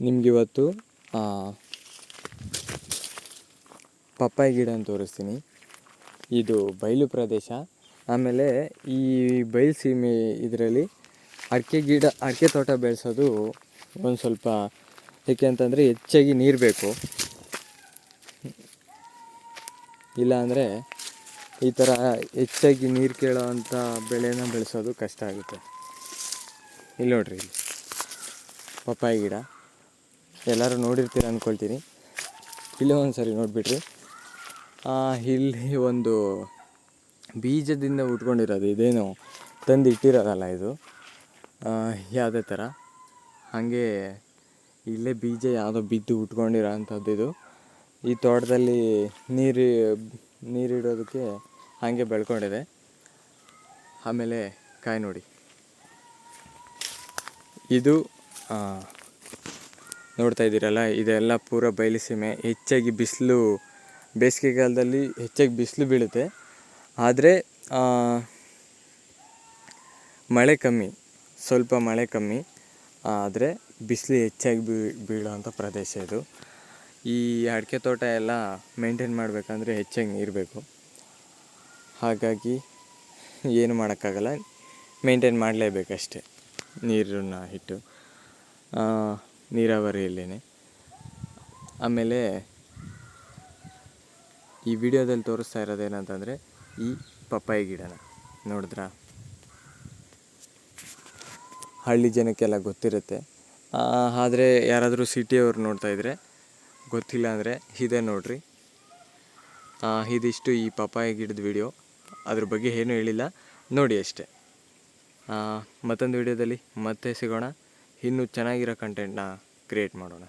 ನಿಮಗಿವತ್ತು ಪಪ್ಪಾಯಿ ಗಿಡನ ತೋರಿಸ್ತೀನಿ. ಇದು ಬಯಲು ಪ್ರದೇಶ. ಆಮೇಲೆ ಈ ಬಯಲು ಸೀಮೆ ಇದರಲ್ಲಿ ಅಡಿಕೆ ತೋಟ ಬೆಳೆಸೋದು ಒಂದು ಸ್ವಲ್ಪ ಏಕೆ ಅಂತಂದರೆ ಹೆಚ್ಚಾಗಿ ನೀರು ಬೇಕು. ಇಲ್ಲಾಂದರೆ ಈ ಥರ ಹೆಚ್ಚಾಗಿ ನೀರು ಕೇಳೋವಂಥ ಬೆಳೆನ ಬೆಳೆಸೋದು ಕಷ್ಟ ಆಗುತ್ತೆ. ಇಲ್ಲಿ ನೋಡ್ರಿ, ಇಲ್ಲಿ ಪಪ್ಪಾಯಿ ಗಿಡ ಎಲ್ಲರೂ ನೋಡಿರ್ತೀರ ಅಂದ್ಕೊಳ್ತೀನಿ. ಇಲ್ಲೇ ಒಂದು ಸರಿ ನೋಡಿಬಿಟ್ರಿ. ಇಲ್ಲಿ ಒಂದು ಬೀಜದಿಂದ ಉಟ್ಕೊಂಡಿರೋದು, ಇದೇನು ತಂದು ಇಟ್ಟಿರೋದಲ್ಲ ಇದು. ಯಾವುದೇ ಥರ ಹಾಗೆ ಇಲ್ಲೇ ಬೀಜ ಯಾವುದೋ ಬಿದ್ದು ಉಟ್ಕೊಂಡಿರೋ ಅಂಥದ್ದು ಇದು. ಈ ತೋಟದಲ್ಲಿ ನೀರಿಡೋದಕ್ಕೆ ಹಾಗೆ ಬೆಳ್ಕೊಂಡಿದೆ. ಆಮೇಲೆ ಕಾಯಿ ನೋಡಿ, ಇದು ನೋಡ್ತಾ ಇದ್ದೀರಲ್ಲ, ಇದೆಲ್ಲ ಪೂರ ಬಯಲುಸೀಮೆ. ಹೆಚ್ಚಾಗಿ ಬಿಸಿಲು, ಬೇಸಿಗೆಗಾಲದಲ್ಲಿ ಹೆಚ್ಚಾಗಿ ಬಿಸಿಲು ಬೀಳುತ್ತೆ. ಆದರೆ ಮಳೆ ಕಮ್ಮಿ, ಸ್ವಲ್ಪ ಮಳೆ ಕಮ್ಮಿ, ಆದರೆ ಬಿಸಿಲು ಹೆಚ್ಚಾಗಿ ಬೀಳೋವಂಥ ಪ್ರದೇಶ ಇದು. ಈ ಅಡಿಕೆ ತೋಟ ಎಲ್ಲ ಮೇಂಟೈನ್ ಮಾಡಬೇಕಂದ್ರೆ ಹೆಚ್ಚಾಗಿ ನೀರು ಬೇಕು. ಹಾಗಾಗಿ ಏನು ಮಾಡೋಕ್ಕಾಗಲ್ಲ, ಮೇಂಟೈನ್ ಮಾಡಲೇಬೇಕಷ್ಟೆ ನೀರನ್ನು ಇಟ್ಟು, ನೀರಾವರಿಯಲ್ಲೇ. ಆಮೇಲೆ ಈ ವಿಡಿಯೋದಲ್ಲಿ ತೋರಿಸ್ತಾ ಇರೋದೇನಂತಂದರೆ ಈ ಪಪ್ಪಾಯಿ ಗಿಡನ ನೋಡಿದ್ರಾ. ಹಳ್ಳಿ ಜನಕ್ಕೆಲ್ಲ ಗೊತ್ತಿರುತ್ತೆ, ಆದರೆ ಯಾರಾದರೂ ಸಿಟಿಯವ್ರು ನೋಡ್ತಾಯಿದ್ರೆ ಗೊತ್ತಿಲ್ಲ ಅಂದರೆ ಇದೆ ನೋಡ್ರಿ. ಇದಿಷ್ಟು ಈ ಪಪ್ಪಾಯಿ ಗಿಡದ ವಿಡಿಯೋ. ಅದ್ರ ಬಗ್ಗೆ ಏನೂ ಹೇಳಿಲ್ಲ, ನೋಡಿ ಅಷ್ಟೇ. ಮತ್ತೊಂದು ವಿಡಿಯೋದಲ್ಲಿ ಮತ್ತೆ ಸಿಗೋಣ. ಇನ್ನೂ ಚೆನ್ನಾಗಿರೋ ಕಂಟೆಂಟ್ನ ಕ್ರಿಯೇಟ್ ಮಾಡೋಣ.